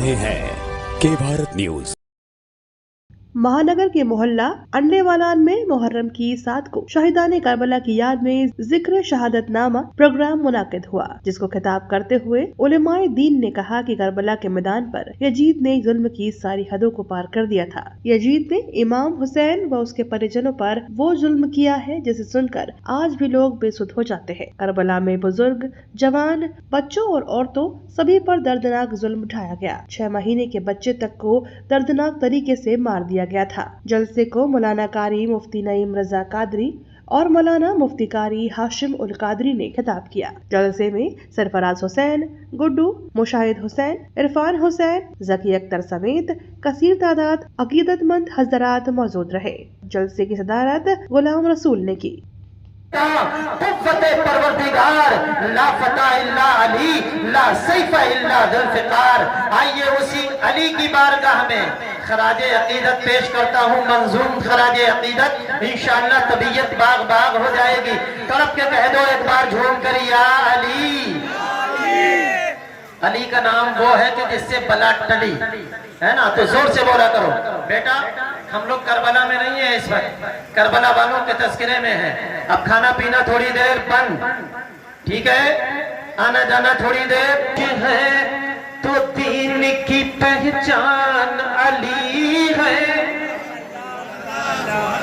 रहे हैं के भारत न्यूज। महानगर के मोहल्ला अंडेवालान में मुहर्रम की 7 को शहीदाने करबला की याद में जिक्र शहादतनामा प्रोग्राम मुनाकिद हुआ, जिसको खिताब करते हुए उलेमाए दीन ने कहा कि करबला के मैदान पर यजीद ने जुल्म की सारी हदों को पार कर दिया था। यजीद ने इमाम हुसैन व उसके परिजनों पर वो जुल्म किया है जिसे सुनकर आज भी लोग बेसुध हो जाते हैं। करबला में बुजुर्ग, जवान, बच्चों और औरतों सभी पर दर्दनाक जुल्म उठाया गया। 6 महीने के बच्चे तक को दर्दनाक तरीके से मार दिया गया था। जलसे को मौलाना कारी मुफ्ती नईम रजा कादरी और मौलाना मुफ्ती कारी हाशिम उल कादरी ने खिताब किया। जलसे में सरफराज हुसैन, गुड्डू, मुशाहिद हुसैन, इरफान हुसैन, जकी अख्तर समेत कसीर तादाद अकीदतमंद हजरात मौजूद रहे। जलसे की सदारत गुलाम रसूल ने की। ला फता इल्ला अली, ला सैफ इल्ला जुल्फ़िकार। आइए उसी अली की बारगाह में खराजे अकीदत पेश करता हूँ, मंजूम खराजे अकीदत। इंशाअल्लाह तबीयत बाग बाग हो जाएगी। तड़प के कह दो एक बार झूम कर, या अली। अली का नाम वो है कि जिससे बला टली है ना, तो जोर से बोला करो। बेटा हम लोग करबला में नहीं है इस वक्त, करबला वालों के तस्करे में है। अब खाना पीना थोड़ी देर बंद, ठीक है, आना जाना थोड़ी देर है। तो दीन की पहचान अली है,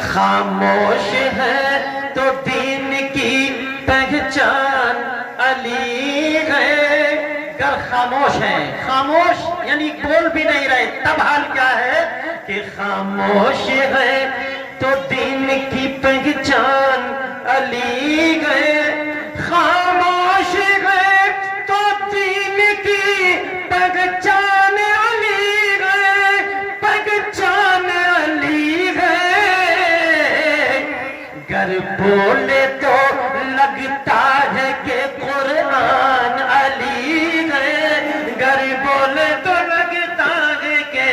खामोश है तो दीन की पहचान अली है। अगर खामोश है, खामोश यानी बोल भी नहीं रहे, तब हाल क्या है कि खामोश है तो दीन की पहचान अली है। खामोश है तो दीन की पहचान अली है, पहचान अली है। गर बोले तो लगता है कि कुरान अली है, गर बोले तो लगता है कि,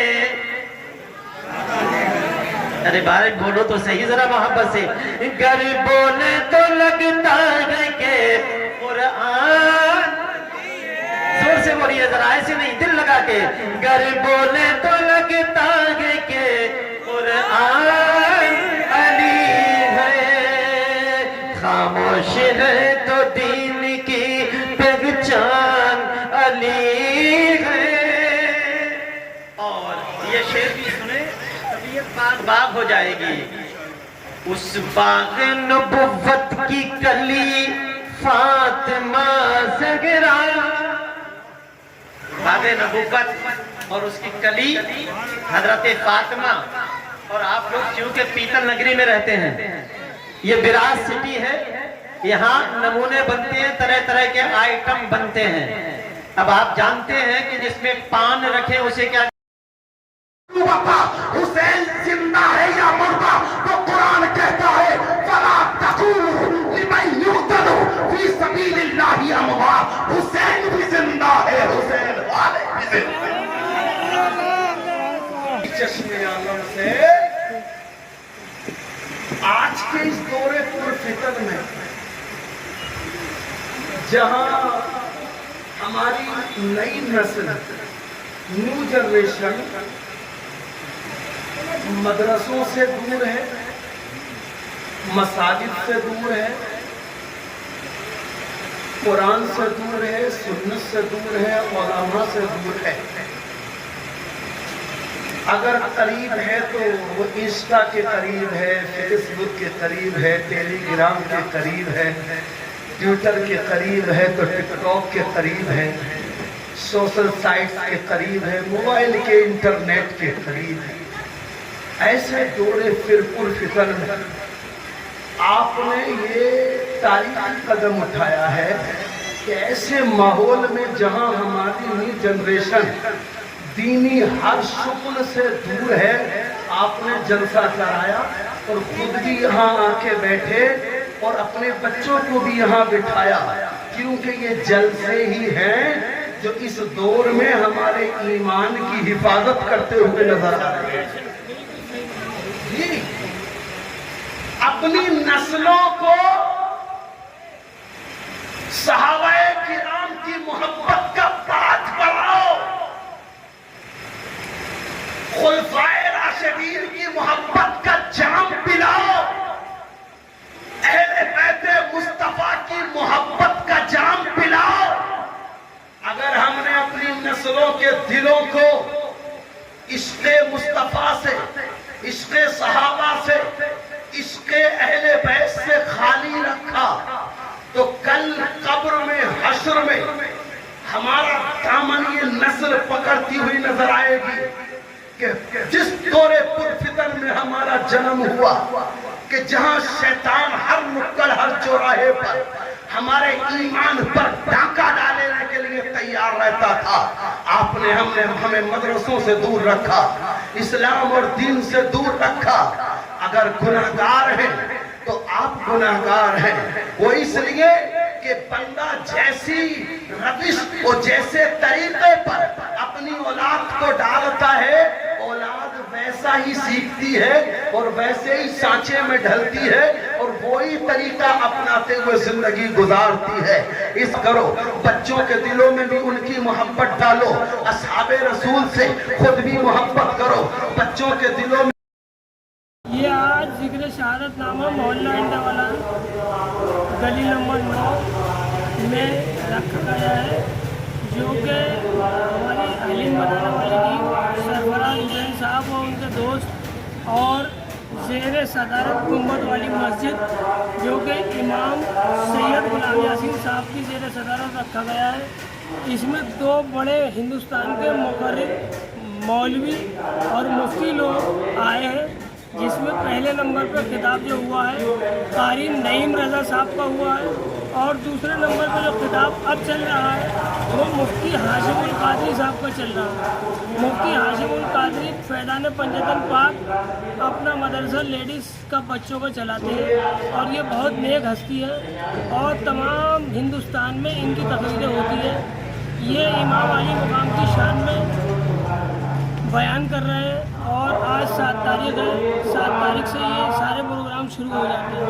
अरे भाई बोलो तो सही जरा मोहब्बत से, गर बोले तो लगता है कि कुरान। जोर से बोलिए जरा, ऐसे नहीं, दिल लगा के। गर बोले तो लगता है कि कुरान अली है, खामोश है तो दीन की पहचान अली है। और ये शेर भी सुने, तबीयत बाग बाग हो जाएगी। उस बाग नबुव्वत की कली फातिमा ज़हरा, बागे नबुव्वत और उसकी कली हजरत फातिमा। और आप लोग चूंकि पीतल नगरी में रहते हैं, ये बिराज सिटी है, यहाँ नमूने बनते हैं, तरह तरह के आइटम बनते हैं। अब आप जानते हैं कि जिसमें पान रखे उसे क्या, हुसैन जिंदा है या मुर्दा, तो कुरान कहता है फला तकूलू लिमन युक़तलू फी सबीलिल्लाहि अमवात। हुसैन भी जिंदा है, हुसैन वाले भी जिंदा। चश्मे आलम से आज के इस दौरे पुरफितर में, जहां हमारी नई नस्ल, न्यू जनरेशन मदरसों से दूर है, मसाजिद से दूर है, कुरान से दूर है, सुन्नत से दूर है, उलमा से दूर है। अगर करीब है तो वो इंस्टा के करीब है, फेसबुक के करीब है, टेलीग्राम के करीब है, ट्विटर के करीब है, तो टिकटॉक के करीब है, सोशल साइट्स के करीब है, मोबाइल के इंटरनेट के करीब है। ऐसे दौरे फिर पुरफिकर में आपने ये तारीखी कदम उठाया है कि ऐसे माहौल में जहां हमारी न्यू जनरेशन दीनी हर शुक्ल से दूर है, आपने जलसा कराया और खुद भी यहाँ आके बैठे और अपने बच्चों को भी यहाँ बिठाया, क्योंकि ये जलसे ही हैं जो इस दौर में हमारे ईमान की हिफाजत करते हुए नजर आ रहे हैं। अपनी नस्लों को सहाबाए किराम की मोहब्बत का पाठ पढ़ाओ, दिलों को इश्क़ मुस्तफ़ा से, इश्क़ सहाबा से, इश्क़ अहले बैत से खाली रखा तो कल कब्र में, हश्र में हमारा दामन ये नस्ल पकड़ती हुई नजर आएगी कि जिस दौरे पुरफितर में हमारा जन्म हुआ, कि जहां शैतान हर नुक्कड़, हर चौराहे पर हमारे ईमान पर डाका डालने के लिए तैयार रहता था, आपने हमें मदरसों से दूर रखा, इस्लाम और दीन से दूर रखा। अगर गुनाहगार हैं तो आप गुनाहगार हैं, वो इसलिए कि बंदा जैसी रविश और जैसे तरीके पर अपनी औलाद को डालता है, औलाद वैसा ही सीखती है और वैसे ही सांचे में ढलती है और वही तरीका अपनाते हुए जिंदगी गुजारती है। इस करो, बच्चों के दिलों में भी उनकी मोहब्बत डालो, असहाबे रसूल से खुद भी मोहब्बत करो, बच्चों के दिलों में। ये आज जिक्र शहादत नामा मोहल्ला अंडेवाला गली नंबर 9 में रखा गया है, जो कि हमारी हलीम बनाने वाली टीम सरफराज हुसैन साहब और उनके दोस्त और ज़ेर सदारत गुंबद वाली मस्जिद, जो कि इमाम सैयद गुलाम यासीन साहब की ज़ेर सदारत रखा गया है। इसमें 2 बड़े हिंदुस्तान के मुक़र्रिर, मौलवी और मुफ्ती लोग आए हैं, जिसमें पहले नंबर पर खिताब जो हुआ है कारी नईम रज़ा साहब का हुआ है और दूसरे नंबर पर जो खिताब अब चल रहा है वो मुफ्ती हाशिमुल कादरी साहब का चल रहा है। मुफ्ती हाशिमुल कादरी फैज़ान पंजतन पाक अपना मदरसा लेडीज़ का बच्चों को चलाते हैं और ये बहुत नेक हस्ती है और तमाम हिंदुस्तान में इनकी तकरीरें होती है। ये इमाम अली मुकाम की शान में बयान कर रहे हैं और आज 7 तारीख है, 7 तारीख से ये सारे प्रोग्राम शुरू हो जाते हैं।